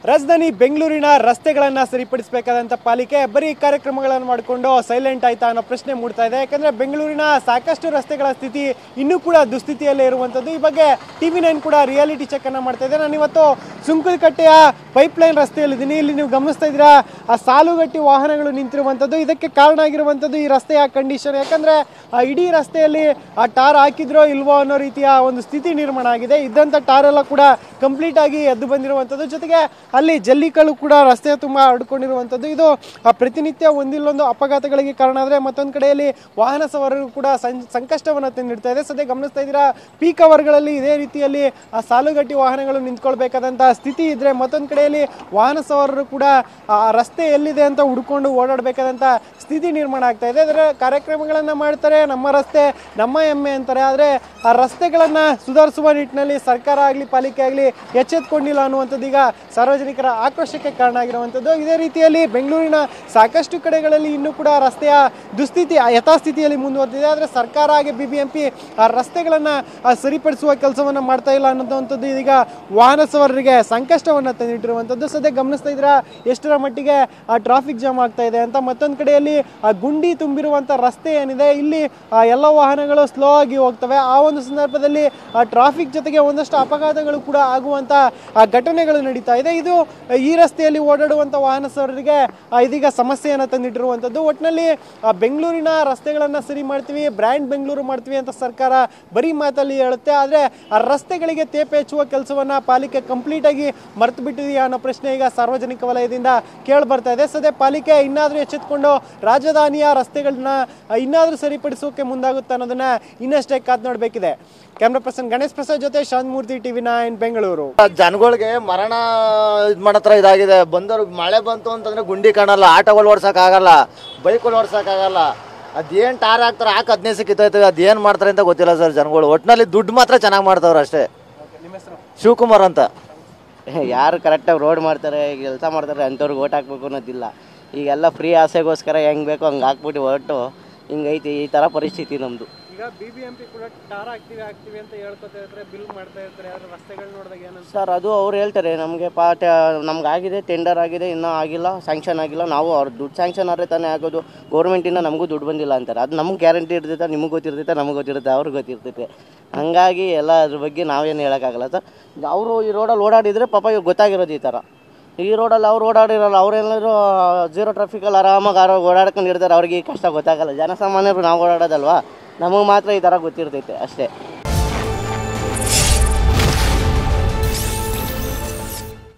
ರಾಜಧಾನಿ ಬೆಂಗಳೂರಿನ ರಸ್ತೆಗಳನ್ನು ಸರಿಪಡಿಸಬೇಕಾದಂಥ ಪಾಲಿಕೆ ಬರೀ ಕಾರ್ಯಕ್ರಮಗಳನ್ನು ಮಾಡಿಕೊಂಡು ಸೈಲೆಂಟ್ ಆಯ್ತಾ ಅನ್ನೋ ಪ್ರಶ್ನೆ ಮೂಡ್ತಾ ಇದೆ. ಯಾಕಂದರೆ ಬೆಂಗಳೂರಿನ ಸಾಕಷ್ಟು ರಸ್ತೆಗಳ ಸ್ಥಿತಿ ಇನ್ನೂ ಕೂಡ ದುಸ್ಥಿತಿಯಲ್ಲೇ ಇರುವಂಥದ್ದು. ಈ ಬಗ್ಗೆ TV9 ಕೂಡ ರಿಯಾಲಿಟಿ ಚೆಕ್ಕನ್ನು ಮಾಡ್ತಾ ಇದೆ. ನಾನು ಇವತ್ತು ಸುಂಕದಕಟ್ಟೆಯ ಪೈಪ್ಲೈನ್ ರಸ್ತೆಯಲ್ಲಿದ್ದೀನಿ. ಇಲ್ಲಿ ನೀವು ಗಮನಿಸ್ತಾ ಇದ್ದೀರಾ, ಆ ಸಾಲುಗಟ್ಟಿ ವಾಹನಗಳು ನಿಂತಿರುವಂಥದ್ದು. ಇದಕ್ಕೆ ಕಾರಣ ಆಗಿರುವಂಥದ್ದು ಈ ರಸ್ತೆಯ ಕಂಡೀಷನ್. ಯಾಕಂದರೆ ಇಡೀ ರಸ್ತೆಯಲ್ಲಿ ಆ ಟಾರ್ ಹಾಕಿದ್ರೋ ಇಲ್ವೋ ಅನ್ನೋ ರೀತಿಯ ಒಂದು ಸ್ಥಿತಿ ನಿರ್ಮಾಣ ಆಗಿದೆ. ಇದ್ದಂಥ ಟಾರ್ ಎಲ್ಲ ಕೂಡ ಕಂಪ್ಲೀಟ್ ಆಗಿ ಎದ್ದು ಬಂದಿರುವಂಥದ್ದು. ಜೊತೆಗೆ ಅಲ್ಲಿ ಜಲ್ಲಿಕಲ್ಲು ಕೂಡ ರಸ್ತೆ ತುಂಬ ಹರಡ್ಕೊಂಡಿರುವಂಥದ್ದು. ಇದು ಪ್ರತಿನಿತ್ಯ ಒಂದಿಲ್ಲೊಂದು ಅಪಘಾತಗಳಿಗೆ ಕಾರಣ ಆದರೆ ಮತ್ತೊಂದು ಕಡೆಯಲ್ಲಿ ವಾಹನ ಸವಾರರು ಕೂಡ ಸಂಕಷ್ಟವನ್ನು ತಂದಿಡ್ತಾ ಇದೆ. ಸದ್ಯ ಗಮನಿಸ್ತಾ ಇದ್ದೀರಾ, ಪೀಕ್ ಅವರ್ಗಳಲ್ಲಿ ಇದೇ ರೀತಿಯಲ್ಲಿ ಆ ಸಾಲುಗಟ್ಟಿ ವಾಹನಗಳು ನಿಂತ್ಕೊಳ್ಬೇಕಾದಂಥ ಸ್ಥಿತಿ ಇದ್ದರೆ, ಮತ್ತೊಂದು ಕಡೆಯಲ್ಲಿ ವಾಹನ ಸವಾರರು ಕೂಡ ಆ ರಸ್ತೆ ಎಲ್ಲಿದೆ ಅಂತ ಹುಡ್ಕೊಂಡು ಓಡಾಡಬೇಕಾದಂಥ ಸ್ಥಿತಿ ನಿರ್ಮಾಣ ಆಗ್ತಾ ಇದೆ. ಅದರ ಕಾರ್ಯಕ್ರಮಗಳನ್ನು ಮಾಡ್ತಾರೆ, ನಮ್ಮ ರಸ್ತೆ ನಮ್ಮ ಹೆಮ್ಮೆ ಅಂತಾರೆ. ಆದರೆ ಆ ರಸ್ತೆಗಳನ್ನು ಸುಧಾರಿಸುವ ನಿಟ್ಟಿನಲ್ಲಿ ಸರ್ಕಾರ ಆಗಲಿ ಪಾಲಿಕೆ ಆಗಲಿ ಎಚ್ಚೆತ್ತುಕೊಂಡಿಲ್ಲ ಅನ್ನುವಂಥದ್ದು ಈಗ ಸಾರ್ವಜನಿಕರ ಆಕ್ರೋಶಕ್ಕೆ ಕಾರಣ ಆಗಿರುವಂಥದ್ದು. ಇದೇ ರೀತಿಯಲ್ಲಿ ಬೆಂಗಳೂರಿನ ಸಾಕಷ್ಟು ಕಡೆಗಳಲ್ಲಿ ಇನ್ನೂ ಕೂಡ ರಸ್ತೆಯ ದುಸ್ಥಿತಿ ಯಥಾಸ್ಥಿತಿಯಲ್ಲಿ ಮುಂದುವರೆದಿದೆ. ಆದರೆ ಸರ್ಕಾರ ಹಾಗೆ BBMP ಆ ರಸ್ತೆಗಳನ್ನು ಸರಿಪಡಿಸುವ ಕೆಲಸವನ್ನು ಮಾಡ್ತಾ ಇಲ್ಲ ಅನ್ನೋದಂಥದ್ದು ಇದೀಗ ವಾಹನ ಸವಾರರಿಗೆ ಸಂಕಷ್ಟವನ್ನು ತಂದಿಟ್ಟಿರುವಂಥದ್ದು. ಸದ್ಯ ಗಮನಿಸ್ತಾ ಇದ್ದೀರಾ ಎಷ್ಟರ ಮಟ್ಟಿಗೆ ಆ ಟ್ರಾಫಿಕ್ ಜಾಮ್ ಆಗ್ತಾ ಇದೆ ಅಂತ. ಮತ್ತೊಂದು ಕಡೆಯಲ್ಲಿ ಆ ಗುಂಡಿ ತುಂಬಿರುವಂಥ ರಸ್ತೆ ಏನಿದೆ, ಇಲ್ಲಿ ಎಲ್ಲ ವಾಹನಗಳು ಸ್ಲೋ ಆಗಿ ಹೋಗ್ತವೆ. ಆ ಒಂದು ಸಂದರ್ಭದಲ್ಲಿ ಆ ಟ್ರಾಫಿಕ್ ಜೊತೆಗೆ ಒಂದಷ್ಟು ಅಪಘಾತಗಳು ಕೂಡ ಆಗುವಂಥ ಘಟನೆಗಳು ನಡೀತಾ ಇದೆ. ಇದು ಈ ರಸ್ತೆಯಲ್ಲಿ ಓಡಾಡುವಂಥ ವಾಹನ ಸವಾರರಿಗೆ ಇದೀಗ ಸಮಸ್ಯೆಯನ್ನು ತಂದಿಟ್ಟಿರುವಂಥದ್ದು. ಒಟ್ಟಿನಲ್ಲಿ ಬೆಂಗಳೂರಿನ ರಸ್ತೆಗಳನ್ನು ಸರಿ ಮಾಡ್ತೀವಿ, ಬ್ರ್ಯಾಂಡ್ ಬೆಂಗಳೂರು ಮಾಡ್ತೀವಿ ಅಂತ ಸರ್ಕಾರ ಬರೀ ಮಾತಲ್ಲಿ ಹೇಳುತ್ತೆ. ಆದರೆ ಆ ರಸ್ತೆಗಳಿಗೆ ತೇಪೆ ಹಚ್ಚುವ ಕೆಲಸವನ್ನು ಪಾಲಿಕೆ ಕಂಪ್ಲೀಟಾಗಿ ಮರೆತು ಬಿಟ್ಟಿದೆಯಾ ಅನ್ನೋ ಪ್ರಶ್ನೆ ಈಗ ಸಾರ್ವಜನಿಕ ವಲಯದಿಂದ ಕೇಳಿ ಬರ್ತಾ ಇದೆ. ಸದ್ಯ ಪಾಲಿಕೆ ಇನ್ನಾದರೂ ಎಚ್ಚೆತ್ತುಕೊಂಡು ರಾಜಧಾನಿಯ ರಸ್ತೆಗಳನ್ನ ಇನ್ನಾದರೂ ಸರಿಪಡಿಸೋಕೆ ಮುಂದಾಗುತ್ತೆ ಅನ್ನೋದನ್ನ ಇನ್ನಷ್ಟೇ ಕಾದು ನೋಡಬೇಕಿದೆ. ಕ್ಯಾಮ್ರಾ ಪರ್ಸನ್ ಗಣೇಶ್ ಪ್ರಸಾದ್ ಜೊತೆ ಶಾಂತಮೂರ್ತಿ, TV9 ಬೆಂಗಳೂರು. ಜನಗಳಿಗೆ ಮರಣ ಇದು ಮಾಡತ್ರ ಇದಾಗಿದೆ. ಬಂದವ್ರು ಮಳೆ ಬಂತು ಅಂತಂದ್ರೆ ಗುಂಡಿ ಕಾಣಲ್ಲ, ಆಟೋಗಳು ಓಡ್ಸೋಕ್ಕಾಗಲ್ಲ, ಬೈಕ್ಗಳು ಓಡ್ಸೋಕ್ಕಾಗಲ್ಲ. ಅದೇನು ಟಾರ್ ಹಾಕ್ತಾರೆ, 15 ಕಿತ್ತೈತೆ, ಅದೇನು ಮಾಡ್ತಾರೆ ಅಂತ ಗೊತ್ತಿಲ್ಲ ಸರ್ ಜನಗಳು. ಒಟ್ಟಿನಲ್ಲಿ ದುಡ್ಡು ಮಾತ್ರ ಚೆನ್ನಾಗಿ ಮಾಡ್ತಾವ್ರೆ ಅಷ್ಟೇ. ಶಿವಕುಮಾರ್ ಅಂತ ಯಾರು ಕರೆಕ್ಟಾಗಿ ರೋಡ್ ಮಾಡ್ತಾರೆ, ಕೆಲಸ ಮಾಡ್ತಾರೆ ಅಂಥವ್ರಿಗೆ ಓಟ್ ಹಾಕ್ಬೇಕು ಅನ್ನೋದಿಲ್ಲ. ಈಗೆಲ್ಲ ಫ್ರೀ ಆಸೆಗೋಸ್ಕರ ಹೆಂಗೆ ಬೇಕೋ ಹಂಗೆ ಹಾಕ್ಬಿಟ್ಟು ಹೊರಟು ಹಿಂಗೈತಿ. ಈ ಥರ ಪರಿಸ್ಥಿತಿ ನಮ್ಮದು. ಈಗ BBMP ಕೂಡ ಟಾರ್ ಹಾಕ್ತೀವಿ ಅಂತ ಹೇಳ್ಕೊತಾ ಇರ್ತಾರೆ, ಬಿಲ್ ಮಾಡ್ತಾ ಇರ್ತಾರೆ. ಆದರೆ ರಸ್ತೆಗಳು ನೋಡಿದಾಗ ಏನಂತ ಸರ್, ಅದು ಅವ್ರು ಹೇಳ್ತಾರೆ ನಮಗೆ ನಮ್ಗೆ ಆಗಿದೆ, ಟೆಂಡರ್ ಆಗಿದೆ, ಇನ್ನೂ ಆಗಿಲ್ಲ, ಸ್ಯಾಂಕ್ಷನ್ ಆಗಿಲ್ಲ. ನಾವು ಅವ್ರು ದುಡ್ಡು ಸ್ಯಾಂಕ್ಷನ್ ಆದರೆ ತಾನೇ ಆಗೋದು. ಗೌರ್ಮೆಂಟಿಂದ ನಮಗೂ ದುಡ್ಡು ಬಂದಿಲ್ಲ ಅಂತಾರೆ. ಅದು ನಮ್ಗೆ ಗ್ಯಾರಂಟಿ ಇರ್ತೈತೆ, ನಿಮಗೆ ಗೊತ್ತಿರ್ತೈತೆ, ನಮಗೆ ಗೊತ್ತಿರುತ್ತೆ, ಅವ್ರಿಗೆ ಗೊತ್ತಿರ್ತೈತೆ. ಹಂಗಾಗಿ ಎಲ್ಲ ಅದ್ರ ಬಗ್ಗೆ ನಾವೇನು ಹೇಳೋಕ್ಕಾಗಲ್ಲ ಸರ್. ಅವರು ಈ ರೋಡಲ್ಲಿ ಓಡಾಡಿದರೆ ಪಾಪ ಇವ್ರು ಗೊತ್ತಾಗಿರೋದು ಈ ಥರ. ಈ ರೋಡಲ್ಲಿ ಅವ್ರು ಓಡಾಡಿರಲ್ಲ, ಅವ್ರೇನಾದ್ರು ಜೀರೋ ಟ್ರಾಫಿಕಲ್ಲಿ ಆರಾಮಾಗಿ ಓಡಾಡ್ಕೊಂಡು ಇರ್ತಾರೆ. ಅವ್ರಿಗೆ ಈ ಕಷ್ಟ ಗೊತ್ತಾಗಲ್ಲ. ಜನಸಾಮಾನ್ಯರು ನಾವು ಓಡಾಡೋದಲ್ವಾ, ನಮಗೆ ಮಾತ್ರ ಈ ಥರ ಗೊತ್ತಿರ್ತೈತೆ ಅಷ್ಟೇ.